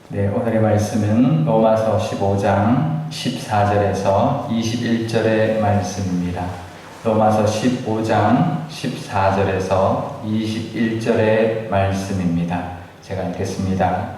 네, 오늘의 말씀은 로마서 15장 14절에서 21절의 말씀입니다. 로마서 15장 14절에서 21절의 말씀입니다. 제가 읽겠습니다.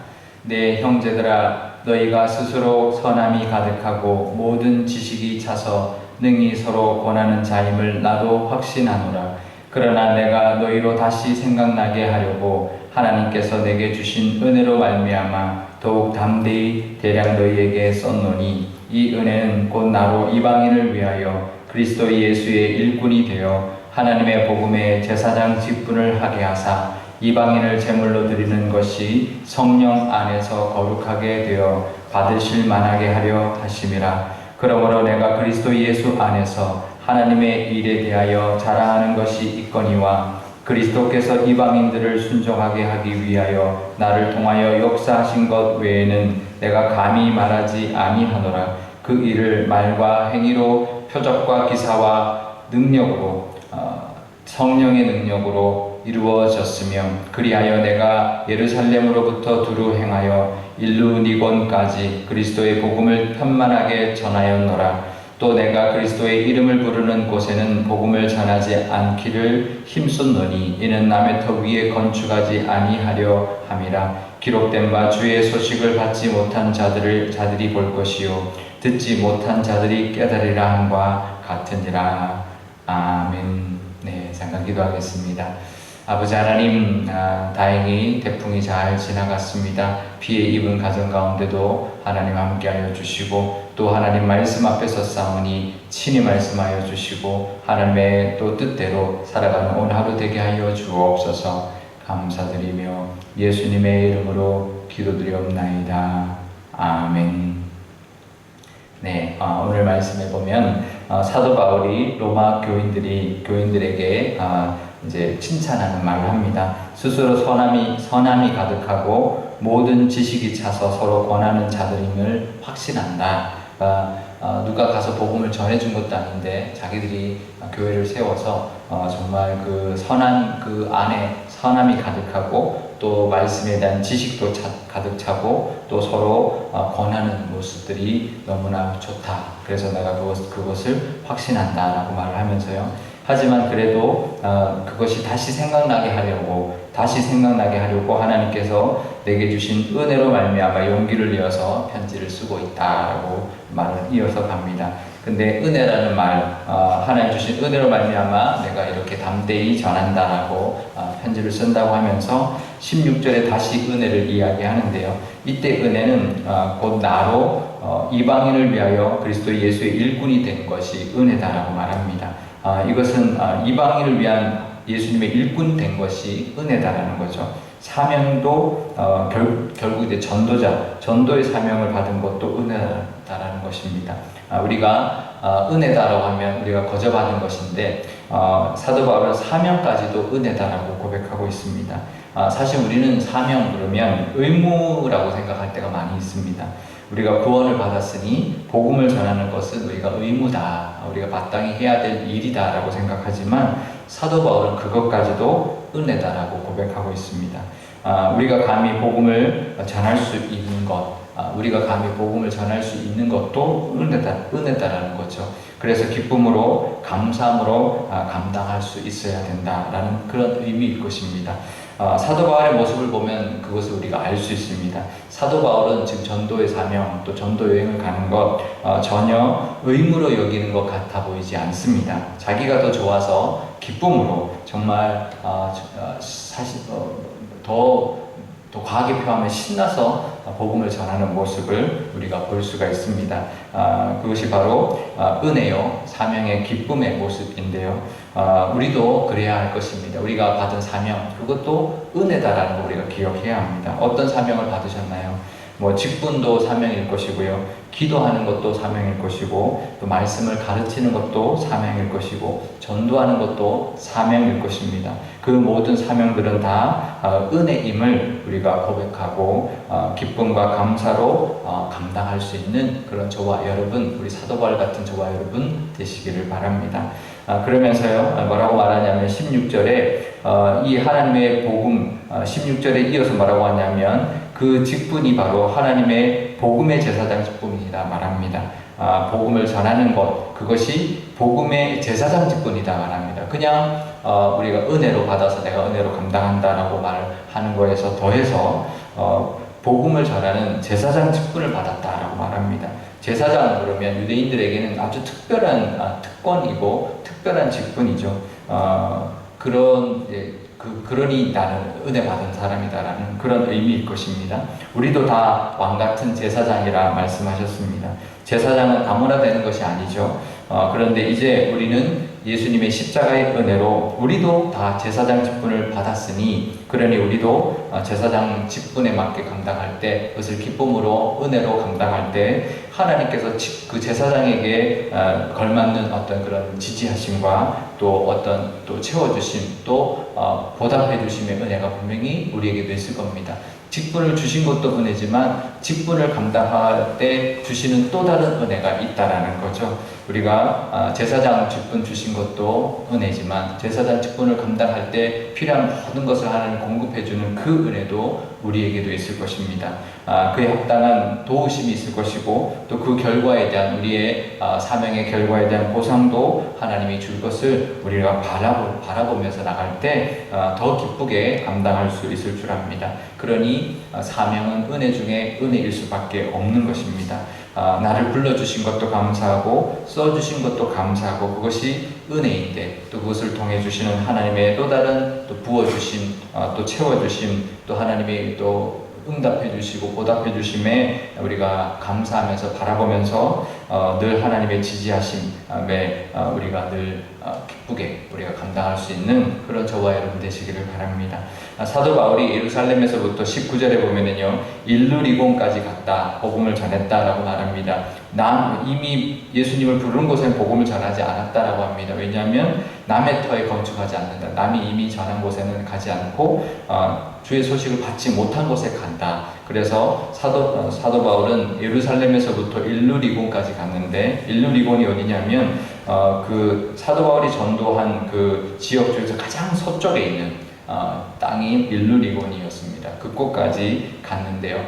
네, 형제들아, 너희가 스스로 선함이 가득하고 모든 지식이 차서 능히 서로 권하는 자임을 나도 확신하노라. 그러나 내가 너희로 다시 생각나게 하려고 하나님께서 내게 주신 은혜로 말미암아 더욱 담대히 대량 너희에게 썼노니, 이 은혜는 곧 나로 이방인을 위하여 그리스도 예수의 일꾼이 되어 하나님의 복음의 제사장 직분을 하게 하사 이방인을 제물로 드리는 것이 성령 안에서 거룩하게 되어 받으실 만하게 하려 하심이라. 그러므로 내가 그리스도 예수 안에서 하나님의 일에 대하여 자랑하는 것이 있거니와 그리스도께서 이방인들을 순종하게 하기 위하여 나를 통하여 역사하신 것 외에는 내가 감히 말하지 아니하노라. 그 일을 말과 행위로 표적과 기사와 능력으로 성령의 능력으로 이루어졌으며, 그리하여 내가 예루살렘으로부터 두루 행하여 일루니곤까지 그리스도의 복음을 편만하게 전하였노라. 또 내가 그리스도의 이름을 부르는 곳에는 복음을 전하지 않기를 힘썼노니, 이는 남의 터 위에 건축하지 아니하려 함이라. 기록된 바 주의 소식을 받지 못한 자들이 볼 것이요 듣지 못한 자들이 깨달으리라 함과 같으니라. 아멘. 네, 잠깐 기도하겠습니다. 아버지 하나님, 다행히 태풍이 잘 지나갔습니다. 피해 입은 가정 가운데도 하나님 함께하여 주시고, 또 하나님 말씀 앞에서 싸우니 친히 말씀하여 주시고, 하나님의 또 뜻대로 살아가는 오늘 하루 되게 하여 주옵소서. 감사드리며 예수님의 이름으로 기도드리옵나이다. 아멘. 네, 오늘 말씀에 보면 사도 바울이 로마 교인들에게 이제 칭찬하는 말을 합니다. 스스로 선함이 가득하고 모든 지식이 차서 서로 권하는 자들임을 확신한다. 누가 가서 복음을 전해준 것도 아닌데 자기들이 교회를 세워서 정말 그 선한 그 안에 선함이 가득하고 또 말씀에 대한 지식도 가득 차고 또 서로 권하는 모습들이 너무나 좋다. 그래서 내가 그것을 확신한다 라고 말을 하면서요. 하지만 그래도 그것이 다시 생각나게 하려고 하나님께서 내게 주신 은혜로 말미암아 용기를 내어서 편지를 쓰고 있다라고 말을 이어서 갑니다. 근데 은혜라는 말, 하나님 주신 은혜로 말미암아 내가 이렇게 담대히 전한다라고 편지를 쓴다고 하면서 16절에 다시 은혜를 이야기하는데요. 이때 은혜는 곧 나로 이방인을 위하여 그리스도 예수의 일꾼이 된 것이 은혜다라고 말합니다. 이것은 이방인을 위한 예수님의 일꾼 된 것이 은혜다라는 거죠. 사명도 결국 이제 전도의 사명을 받은 것도 은혜다라는 것입니다. 우리가 은혜다라고 하면 우리가 거저받은 것인데 사도 바울은 사명까지도 은혜다라고 고백하고 있습니다. 사실 우리는 사명 그러면 의무라고 생각할 때가 많이 있습니다. 우리가 구원을 받았으니 복음을 전하는 것은 우리가 의무다, 우리가 마땅히 해야 될 일이다 라고 생각하지만 사도 바울은 그것까지도 은혜다라고 고백하고 있습니다. 우리가 감히 복음을 전할 수 있는 것, 우리가 감히 복음을 전할 수 있는 것도 은혜다라는 거죠. 그래서 기쁨으로 감사함으로 감당할 수 있어야 된다라는 그런 의미일 것입니다. 사도 바울의 모습을 보면 그것을 우리가 알 수 있습니다. 사도 바울은 지금 전도의 사명 또 전도 여행을 가는 것 전혀 의무로 여기는 것 같아 보이지 않습니다. 자기가 더 좋아서 기쁨으로 정말 사실 더 과하게 표하면 신나서 복음을 전하는 모습을 우리가 볼 수가 있습니다. 그것이 바로 은혜요, 사명의 기쁨의 모습인데요. 우리도 그래야 할 것입니다. 우리가 받은 사명, 그것도 은혜다라는 거 우리가 기억해야 합니다. 어떤 사명을 받으셨나요? 직분도 사명일 것이고요. 기도하는 것도 사명일 것이고, 또 말씀을 가르치는 것도 사명일 것이고, 전도하는 것도 사명일 것입니다. 그 모든 사명들은 다 은혜임을 우리가 고백하고 기쁨과 감사로 감당할 수 있는 그런 저와 여러분, 우리 사도 바울 같은 저와 여러분 되시기를 바랍니다. 그러면서요, 뭐라고 말하냐면 16절에 이 하나님의 복음, 16절에 이어서 뭐라고 하냐면 그 직분이 바로 하나님의 복음의 제사장 직분이다 말합니다. 복음을 전하는 것, 그것이 복음의 제사장 직분이다 말합니다. 그냥 우리가 은혜로 받아서 내가 은혜로 감당한다라고 말하는 거에서 더해서 복음을 전하는 제사장 직분을 받았다라고 말합니다. 제사장 그러면 유대인들에게는 아주 특별한 특권이고 특별한 직분이죠. 그러니 나는 은혜 받은 사람이다라는 그런 의미일 것입니다. 우리도 다 왕같은 제사장이라 말씀하셨습니다. 제사장은 아무나 되는 것이 아니죠. 그런데 이제 우리는 예수님의 십자가의 은혜로 우리도 다 제사장 직분을 받았으니, 그러니 우리도 제사장 직분에 맞게 감당할 때, 그것을 기쁨으로 은혜로 감당할 때 하나님께서 그 제사장에게 걸맞는 어떤 그런 지지하심과 또 어떤 또 채워주심, 또 보답해주심의 은혜가 분명히 우리에게도 있을 겁니다. 직분을 주신 것도 은혜지만 직분을 감당할 때 주시는 또 다른 은혜가 있다라는 거죠. 우리가 제사장 직분 주신 것도 은혜지만 제사장 직분을 감당할 때 필요한 모든 것을 하나님 공급해주는 그 은혜도 우리에게도 있을 것입니다. 그에 합당한 도우심이 있을 것이고 또 그 결과에 대한 우리의 사명의 결과에 대한 보상도 하나님이 줄 것을 우리가 바라보면서 나갈 때 더 기쁘게 감당할 수 있을 줄 압니다. 그러니 사명은 은혜 중에 은혜일 수밖에 없는 것입니다. 나를 불러주신 것도 감사하고 써주신 것도 감사하고 그것이 은혜인데, 또 그것을 통해 주시는 하나님의 또 다른 또 부어주심, 또 채워주심, 또 하나님의 또 응답해 주시고 보답해 주심에 우리가 감사하면서 바라보면서 늘 하나님의 지지하심에 우리가 늘 기쁘게 우리가 감당할 수 있는 그런 저와 여러분 되시기를 바랍니다. 사도 바울이 예루살렘에서부터 19절에 보면은요, 일루리곤까지 갔다, 복음을 전했다라고 말합니다. 난 이미 예수님을 부른 곳엔 복음을 전하지 않았다라고 합니다. 왜냐하면 남의 터에 건축하지 않는다. 남이 이미 전한 곳에는 가지 않고 주의 소식을 받지 못한 곳에 간다. 그래서 사도 바울은 예루살렘에서부터 일루리곤까지 갔는데, 일루리곤이 어디냐면 그 사도 바울이 전도한 그 지역 중에서 가장 서쪽에 있는 땅이 일루리곤이었습니다. 그곳까지 갔는데요.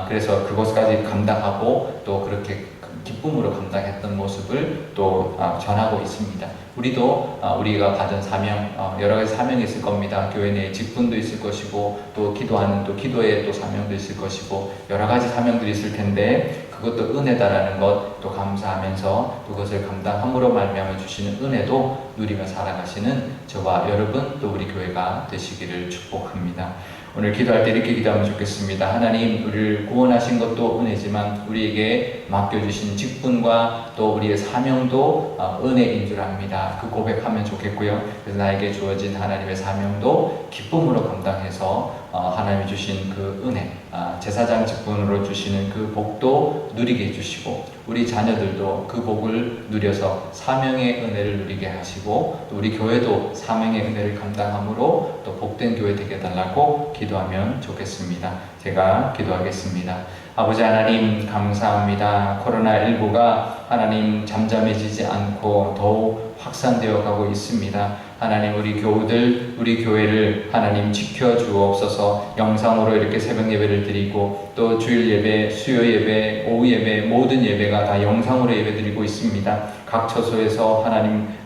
그래서 그곳까지 감당하고 또 그렇게 기쁨으로 감당했던 모습을 또 전하고 있습니다. 우리도 우리가 받은 사명, 여러 가지 사명이 있을 겁니다. 교회 내에 직분도 있을 것이고 또 기도하는 또 기도의 또 사명도 있을 것이고 여러 가지 사명들이 있을 텐데, 그것도 은혜다라는 것 또 감사하면서 그것을 감당함으로 말미암아 주시는 은혜도 누리며 살아가시는 저와 여러분 또 우리 교회가 되시기를 축복합니다. 오늘 기도할 때 이렇게 기도하면 좋겠습니다. 하나님, 우리를 구원하신 것도 은혜지만 우리에게 맡겨주신 직분과 또 우리의 사명도 은혜인 줄 압니다. 그 고백하면 좋겠고요. 그래서 나에게 주어진 하나님의 사명도 기쁨으로 감당해서 하나님이 주신 그 은혜, 제사장 직분으로 주시는 그 복도 누리게 해주시고 우리 자녀들도 그 복을 누려서 사명의 은혜를 누리게 하시고 또 우리 교회도 사명의 은혜를 감당함으로 또 복된 교회 되게 해달라고 기도하면 좋겠습니다. 제가 기도하겠습니다. 아버지 하나님, 감사합니다. 코로나19가 하나님 잠잠해지지 않고 더욱 확산되어 가고 있습니다. 하나님, 우리 교우들, 우리 교회를 하나님 지켜주옵소서. 영상으로 이렇게 새벽 예배를 드리고 또 주일 예배, 수요 예배, 오후 예배, 모든 예배가 다 영상으로 예배 드리고 있습니다. 각 처소에서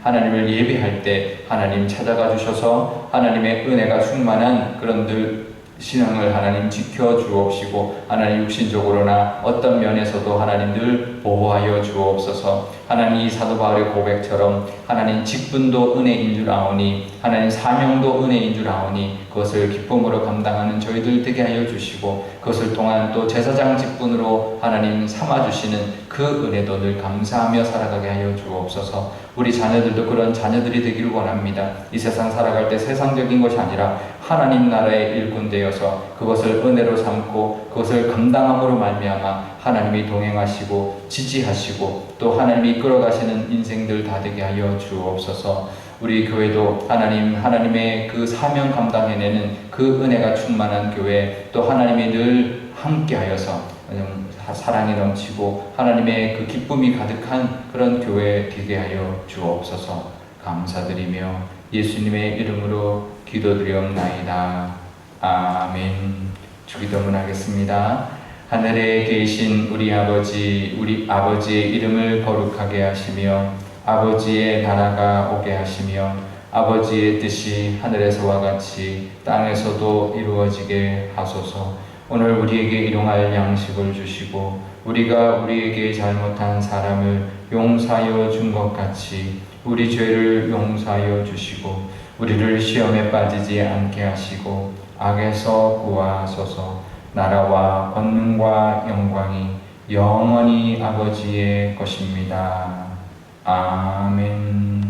하나님을 예배할 때 하나님 찾아가 주셔서 하나님의 은혜가 충만한 그런 늘 신앙을 하나님 지켜주옵시고 하나님 육신적으로나 어떤 면에서도 하나님 늘 보호하여 주옵소서. 하나님, 이 사도 바울의 고백처럼 하나님 직분도 은혜인 줄 아오니 하나님 사명도 은혜인 줄 아오니 그것을 기쁨으로 감당하는 저희들 되게 하여 주시고 그것을 통한 또 제사장 직분으로 하나님 삼아주시는 그 은혜도 늘 감사하며 살아가게 하여 주옵소서. 우리 자녀들도 그런 자녀들이 되기를 원합니다. 이 세상 살아갈 때 세상적인 것이 아니라 하나님 나라의 일꾼 되어서 그것을 은혜로 삼고 그것을 감당함으로 말미암아 하나님이 동행하시고 지지하시고 또 하나님이 이끌어가시는 인생들 다 되게 하여 주옵소서. 우리 교회도 하나님의 그 사명 감당해내는 그 은혜가 충만한 교회, 또 하나님이 늘 함께하여서 사랑이 넘치고 하나님의 그 기쁨이 가득한 그런 교회 되게 하여 주옵소서. 감사드리며 예수님의 이름으로 기도드리옵나이다. 아멘. 주기도문하겠습니다. 하늘에 계신 우리 아버지의 이름을 거룩하게 하시며 아버지의 나라가 오게 하시며 아버지의 뜻이 하늘에서와 같이 땅에서도 이루어지게 하소서. 오늘 우리에게 일용할 양식을 주시고 우리가 우리에게 잘못한 사람을 용서하여 준 것 같이 우리 죄를 용서하여 주시고 우리를 시험에 빠지지 않게 하시고 악에서 구하소서. 나라와 권능과 영광이 영원히 아버지의 것입니다. 아멘.